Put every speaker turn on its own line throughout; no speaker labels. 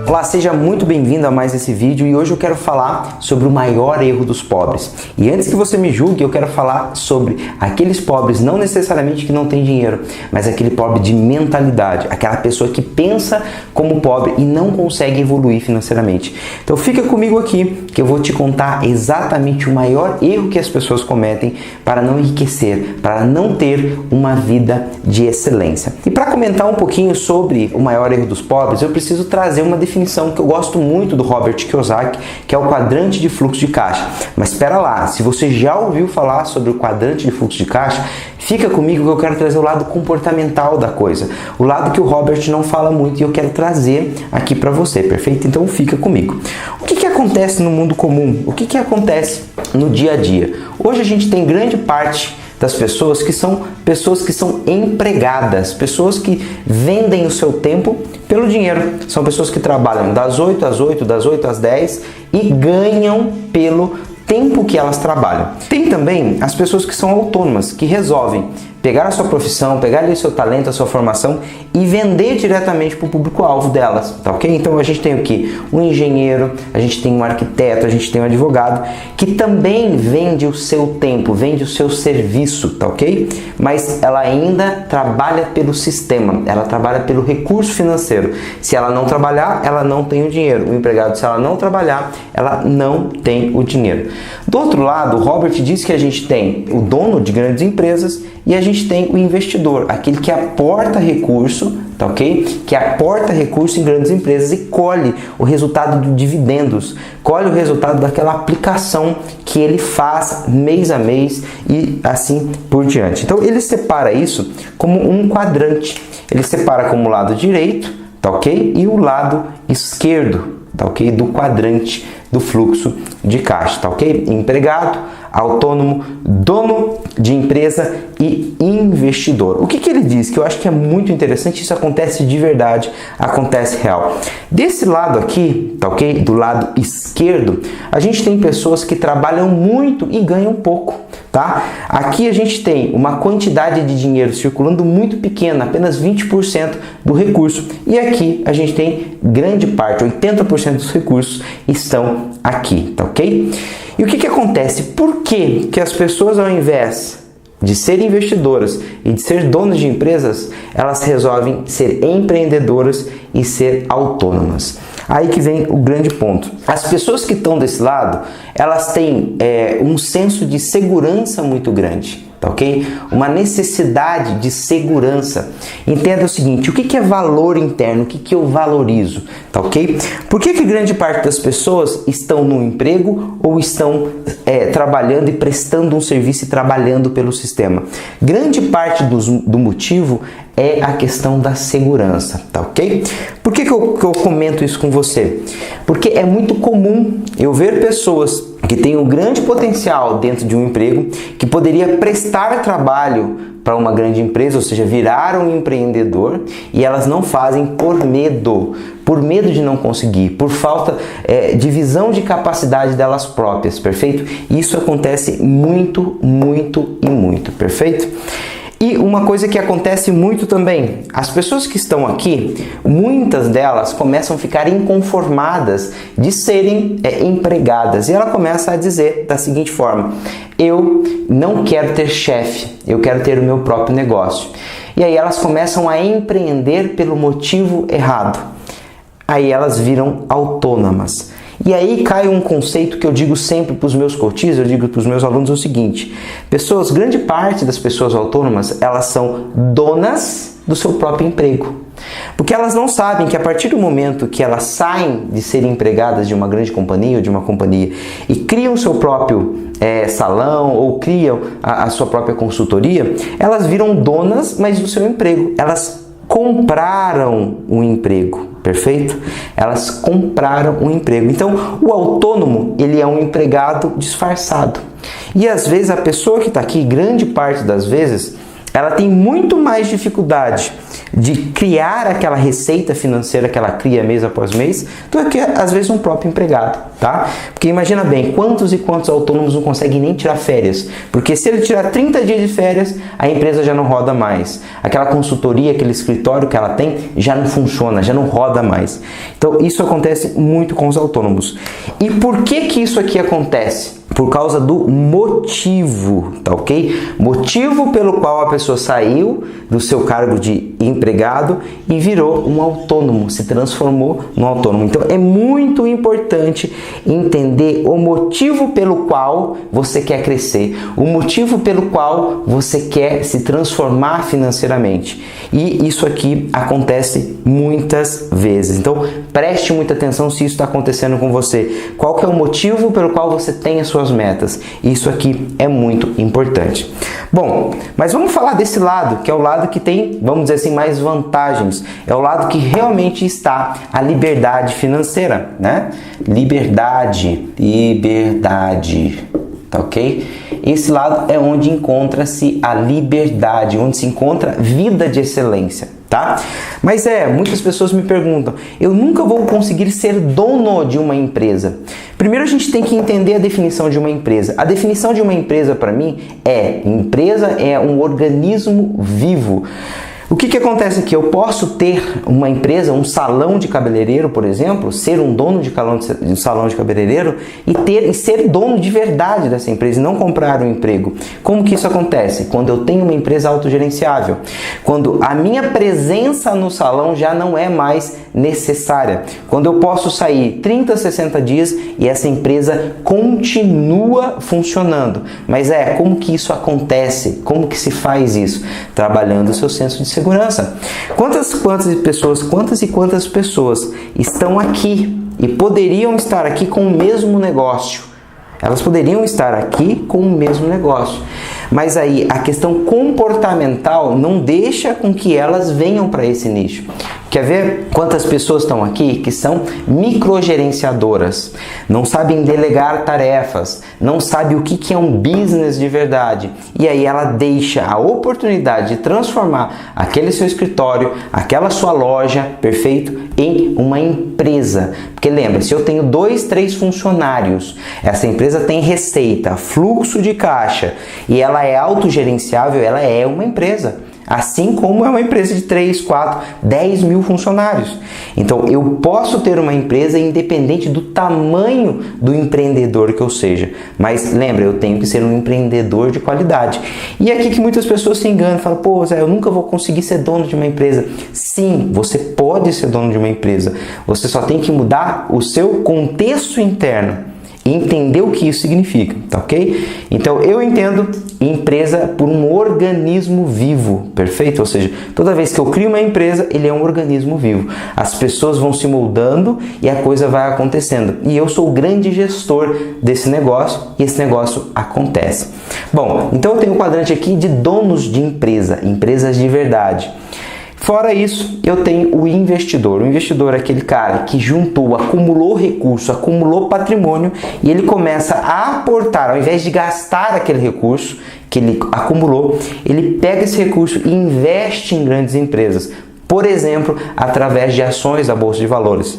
Olá, seja muito bem-vindo a mais esse vídeo e hoje eu quero falar sobre o maior erro dos pobres. E antes que você me julgue, eu quero falar sobre aqueles pobres, não necessariamente que não têm dinheiro, mas aquele pobre de mentalidade, aquela pessoa que pensa como pobre e não consegue evoluir financeiramente. Então fica comigo aqui que eu vou te contar exatamente o maior erro que as pessoas cometem para não enriquecer, para não ter uma vida de excelência. E para comentar um pouquinho sobre o maior erro dos pobres, eu preciso trazer uma definição que eu gosto muito do Robert Kiyosaki, que é o quadrante de fluxo de caixa. Mas espera lá, se você já ouviu falar sobre o quadrante de fluxo de caixa, fica comigo que eu quero trazer o lado comportamental da coisa, o lado que o Robert não fala muito e eu quero trazer aqui para você, perfeito? Então fica comigo. O que acontece no mundo comum? O que acontece no dia a dia? Hoje a gente tem grande parte das pessoas que são empregadas, pessoas que vendem o seu tempo pelo dinheiro. São pessoas que trabalham das 8 às 8, das 8 às 10 e ganham pelo tempo que elas trabalham. Tem também as pessoas que são autônomas, que resolvem pegar a sua profissão, pegar ali o seu talento, a sua formação e vender diretamente para o público-alvo delas, tá ok? Então a gente tem o que? Um engenheiro, a gente tem um arquiteto, a gente tem um advogado que também vende o seu tempo, vende o seu serviço, tá ok? Mas ela ainda trabalha pelo sistema, ela trabalha pelo recurso financeiro. Se ela não trabalhar, ela não tem o dinheiro. O empregado, se ela não trabalhar, ela não tem o dinheiro. Do outro lado, o Robert diz que a gente tem o dono de grandes empresas e a gente tem o investidor, aquele que aporta recurso, tá ok? Que aporta recurso em grandes empresas e colhe o resultado dos dividendos, colhe o resultado daquela aplicação que ele faz mês a mês e assim por diante. Então ele separa isso como um quadrante, ele separa como o lado direito, tá ok? E o lado esquerdo, tá ok? Do quadrante do fluxo de caixa, tá ok? Empregado, autônomo, dono de empresa e investidor. O que ele diz? Que eu acho que é muito interessante, isso acontece de verdade, acontece real. Desse lado aqui, tá ok? Do lado esquerdo, a gente tem pessoas que trabalham muito e ganham pouco, tá? Aqui a gente tem uma quantidade de dinheiro circulando muito pequena, apenas 20% do recurso. E aqui a gente tem grande parte, 80% dos recursos estão aqui, tá ok? E o que acontece? Por que as pessoas, ao invés de serem investidoras e de ser donas de empresas, elas resolvem ser empreendedoras e ser autônomas? Aí que vem o grande ponto. As pessoas que estão desse lado, elas têm um senso de segurança muito grande, tá ok? Uma necessidade de segurança. Entenda o seguinte, o que é valor interno? O que eu valorizo, tá ok? Por que grande parte das pessoas estão no emprego ou estão trabalhando e prestando um serviço e trabalhando pelo sistema? Grande parte do motivo é a questão da segurança, tá ok? Por que eu comento isso com você? Porque é muito comum eu ver pessoas que têm um grande potencial dentro de um emprego, que poderia prestar trabalho para uma grande empresa, ou seja, virar um empreendedor, e elas não fazem por medo de não conseguir, por falta de visão de capacidade delas próprias, perfeito? Isso acontece muito, perfeito? E uma coisa que acontece muito também, as pessoas que estão aqui, muitas delas começam a ficar inconformadas de serem empregadas. E ela começa a dizer da seguinte forma: eu não quero ter chefe, eu quero ter o meu próprio negócio. E aí elas começam a empreender pelo motivo errado. Aí elas viram autônomas. E aí cai um conceito que eu digo sempre para os meus coaches, eu digo para os meus alunos o seguinte: grande parte das pessoas autônomas, elas são donas do seu próprio emprego. Porque elas não sabem que a partir do momento que elas saem de serem empregadas de uma grande companhia ou de uma companhia e criam o seu próprio salão ou criam a sua própria consultoria, elas viram donas, mas do seu emprego. Elas compraram um emprego, perfeito? Elas compraram um emprego. Então, o autônomo, ele é um empregado disfarçado. E às vezes a pessoa que está aqui, grande parte das vezes, ela tem muito mais dificuldade de criar aquela receita financeira que ela cria mês após mês, do que às vezes um próprio empregado, tá? Porque imagina bem, quantos e quantos autônomos não conseguem nem tirar férias, porque se ele tirar 30 dias de férias, a empresa já não roda mais. Aquela consultoria, aquele escritório que ela tem, já não funciona, já não roda mais. Então isso acontece muito com os autônomos. E por que isso aqui acontece? Por causa do motivo, tá ok? Motivo pelo qual a pessoa saiu do seu cargo de empregado e virou um autônomo, se transformou num autônomo. Então é muito importante entender o motivo pelo qual você quer crescer, o motivo pelo qual você quer se transformar financeiramente. E isso aqui acontece muitas vezes. Então preste muita atenção se isso está acontecendo com você. Qual que é o motivo pelo qual você tem as suas metas? Isso aqui é muito importante. Bom, mas vamos falar desse lado, que é o lado que tem, vamos dizer assim, mais vantagens. É o lado que realmente está a liberdade financeira, né? Liberdade, tá ok? Esse lado é onde encontra-se a liberdade, onde se encontra vida de excelência, tá? Mas muitas pessoas me perguntam, eu nunca vou conseguir ser dono de uma empresa. Primeiro a gente tem que entender a definição de uma empresa. A definição de uma empresa para mim empresa é um organismo vivo. O que acontece aqui? Eu posso ter uma empresa, um salão de cabeleireiro, por exemplo, ser um dono de um salão de cabeleireiro e ser dono de verdade dessa empresa e não comprar um emprego. Como que isso acontece? Quando eu tenho uma empresa autogerenciável. Quando a minha presença no salão já não é mais necessária. Quando eu posso sair 30, 60 dias e essa empresa continua funcionando. Mas como que isso acontece? Como que se faz isso? Trabalhando o seu senso de segurança. Quantas e quantas pessoas estão aqui e poderiam estar aqui com o mesmo negócio? Elas poderiam estar aqui com o mesmo negócio. Mas aí a questão comportamental não deixa com que elas venham para esse nicho. Quer ver quantas pessoas estão aqui que são microgerenciadoras, não sabem delegar tarefas, não sabem o que é um business de verdade. E aí ela deixa a oportunidade de transformar aquele seu escritório, aquela sua loja, perfeito, em uma empresa. Porque lembra, se eu tenho 2, 3 funcionários, essa empresa tem receita, fluxo de caixa e ela é autogerenciável, ela é uma empresa. Assim como é uma empresa de 3, 4, 10 mil funcionários. Então, eu posso ter uma empresa independente do tamanho do empreendedor que eu seja. Mas, lembra, eu tenho que ser um empreendedor de qualidade. E é aqui que muitas pessoas se enganam e falam, pô, Zé, eu nunca vou conseguir ser dono de uma empresa. Sim, você pode ser dono de uma empresa. Você só tem que mudar o seu contexto interno. E entender o que isso significa, tá ok? Então, eu entendo empresa por um organismo vivo, perfeito? Ou seja, toda vez que eu crio uma empresa, ele é um organismo vivo. As pessoas vão se moldando e a coisa vai acontecendo. E eu sou o grande gestor desse negócio e esse negócio acontece. Bom, então eu tenho um quadrante aqui de donos de empresa, empresas de verdade. Fora isso, eu tenho o investidor. O investidor é aquele cara que juntou, acumulou recurso, acumulou patrimônio e ele começa a aportar, ao invés de gastar aquele recurso que ele acumulou, ele pega esse recurso e investe em grandes empresas. Por exemplo, através de ações da Bolsa de Valores.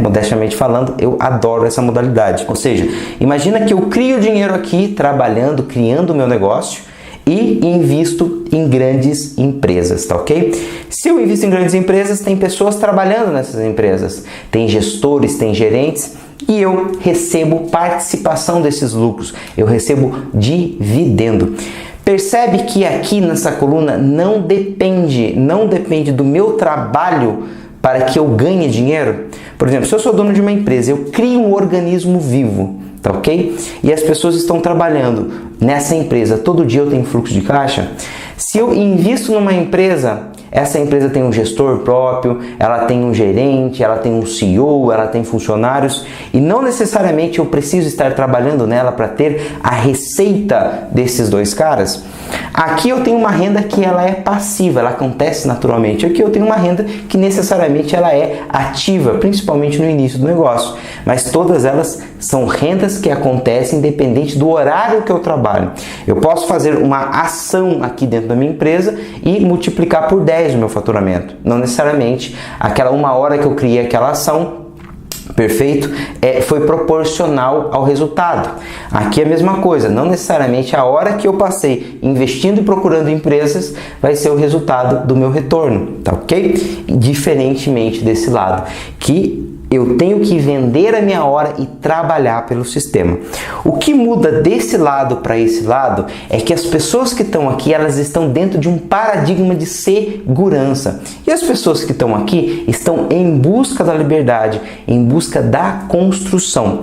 Modestamente falando, eu adoro essa modalidade. Ou seja, imagina que eu crio dinheiro aqui, trabalhando, criando o meu negócio, e invisto em grandes empresas, tá ok? Se eu invisto em grandes empresas, tem pessoas trabalhando nessas empresas, tem gestores, tem gerentes e eu recebo participação desses lucros, eu recebo dividendo. Percebe que aqui nessa coluna não depende do meu trabalho para que eu ganhe dinheiro? Por exemplo, se eu sou dono de uma empresa, eu crio um organismo vivo, tá ok? E as pessoas estão trabalhando nessa empresa, todo dia eu tenho fluxo de caixa. Se eu invisto numa empresa, essa empresa tem um gestor próprio, ela tem um gerente, ela tem um CEO, ela tem funcionários e não necessariamente eu preciso estar trabalhando nela para ter a receita desses dois caras. Aqui eu tenho uma renda que ela é passiva, ela acontece naturalmente. Aqui eu tenho uma renda que necessariamente ela é ativa, principalmente no início do negócio, mas todas elas são rendas que acontecem independente do horário que eu trabalho. Eu posso fazer uma ação aqui dentro da minha empresa e multiplicar por 10 o meu faturamento. Não necessariamente aquela 1 hora que eu criei aquela ação, perfeito, foi proporcional ao resultado. Aqui é a mesma coisa, não necessariamente a hora que eu passei investindo e procurando empresas vai ser o resultado do meu retorno, tá ok? Diferentemente desse lado, que eu tenho que vender a minha hora e trabalhar pelo sistema. O que muda desse lado para esse lado é que as pessoas que estão aqui, elas estão dentro de um paradigma de segurança. E as pessoas que estão aqui estão em busca da liberdade, em busca da construção.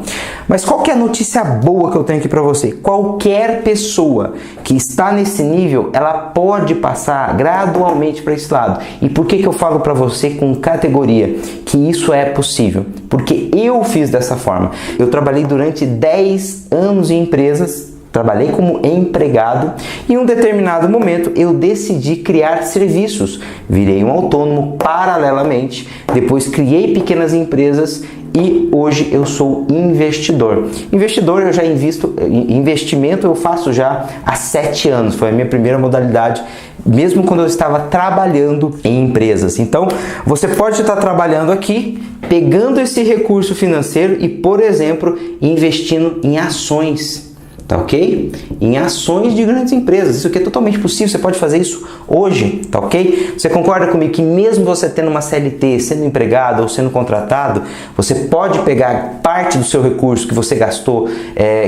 Mas qual que é a notícia boa que eu tenho aqui para você? Qualquer pessoa que está nesse nível, ela pode passar gradualmente para esse lado. E por que eu falo para você com categoria que isso é possível? Porque eu fiz dessa forma. Eu trabalhei durante 10 anos em empresas, trabalhei como empregado e em um determinado momento eu decidi criar serviços. Virei um autônomo paralelamente, depois criei pequenas empresas e hoje eu sou investidor. Investidor eu já investimento eu faço já há 7 anos, foi a minha primeira modalidade, mesmo quando eu estava trabalhando em empresas. Então, você pode estar trabalhando aqui, pegando esse recurso financeiro e, por exemplo, investindo em ações. Tá ok? Em ações de grandes empresas. Isso aqui é totalmente possível, você pode fazer isso hoje, tá ok? Você concorda comigo que mesmo você tendo uma CLT, sendo empregado ou sendo contratado, você pode pegar parte do seu recurso que você gastou,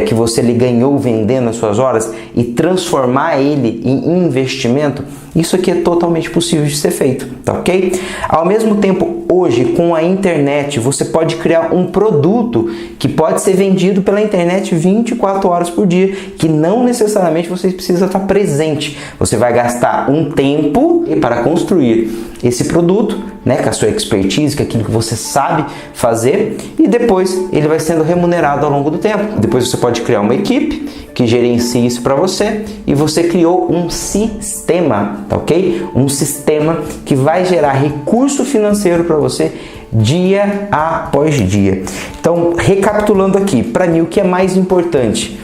que você lhe ganhou vendendo as suas horas e transformar ele em investimento? Isso aqui é totalmente possível de ser feito, tá ok? Ao mesmo tempo, hoje, com a internet, você pode criar um produto que pode ser vendido pela internet 24 horas por dia, que não necessariamente você precisa estar presente. Você vai gastar um tempo para construir esse produto, né, com a sua expertise, com aquilo que você sabe fazer, e depois ele vai sendo remunerado ao longo do tempo. Depois você pode criar uma equipe que gerencie isso para você e você criou um sistema, tá ok? Um sistema que vai gerar recurso financeiro para você dia após dia. Então, recapitulando aqui, para mim o que é mais importante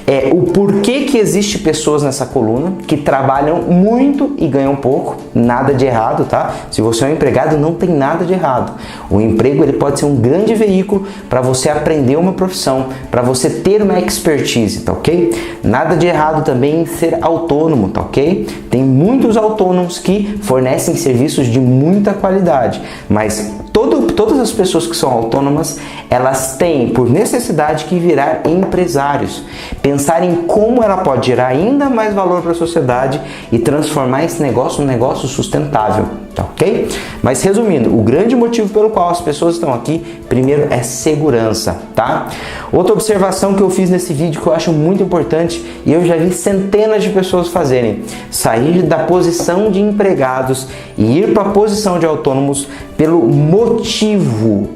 é o porquê que existe pessoas nessa coluna que trabalham muito e ganham pouco, nada de errado, tá? Se você é um empregado, não tem nada de errado. O emprego ele pode ser um grande veículo para você aprender uma profissão, para você ter uma expertise, tá ok? Nada de errado também em ser autônomo, tá ok? Tem muitos autônomos que fornecem serviços de muita qualidade, mas todas as pessoas que são autônomas, elas têm por necessidade que virar empresários, pensar em como ela pode gerar ainda mais valor para a sociedade e transformar esse negócio num negócio sustentável, tá ok? Mas resumindo, o grande motivo pelo qual as pessoas estão aqui, primeiro é segurança, tá? Outra observação que eu fiz nesse vídeo que eu acho muito importante e eu já vi centenas de pessoas fazerem, sair da posição de empregados e ir para a posição de autônomos pelo motivo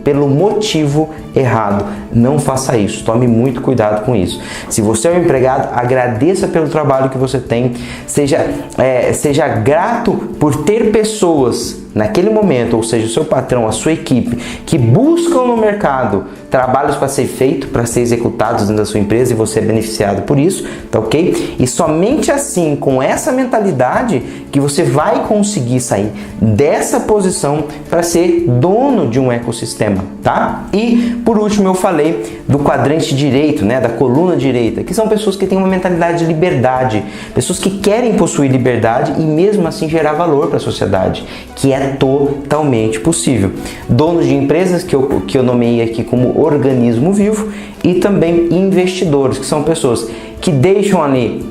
errado. Não faça isso, tome muito cuidado com isso. Se você é um empregado, agradeça pelo trabalho que você tem, seja grato por ter pessoas naquele momento, ou seja, o seu patrão, a sua equipe, que buscam no mercado trabalhos para ser feito, para ser executados dentro da sua empresa e você é beneficiado por isso, tá ok? E somente assim, com essa mentalidade, que você vai conseguir sair dessa posição para ser dono de um ecossistema, tá? E por último eu falei do quadrante direito, né, da coluna direita, que são pessoas que têm uma mentalidade de liberdade, pessoas que querem possuir liberdade e mesmo assim gerar valor para a sociedade, que é totalmente possível. Donos de empresas que eu nomeei aqui como organismo vivo e também investidores, que são pessoas que deixam ali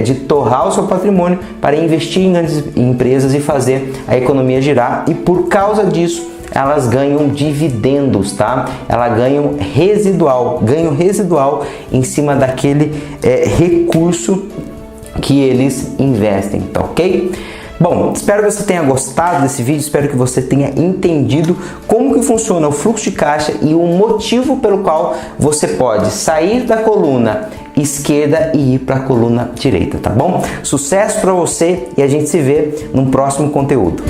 de torrar o seu patrimônio para investir em grandes empresas e fazer a economia girar, e por causa disso elas ganham dividendos, tá? Elas ganham residual em cima daquele recurso que eles investem, tá ok? Bom, espero que você tenha gostado desse vídeo, espero que você tenha entendido como que funciona o fluxo de caixa e o motivo pelo qual você pode sair da coluna esquerda e ir para a coluna direita, tá bom? Sucesso para você e a gente se vê no próximo conteúdo.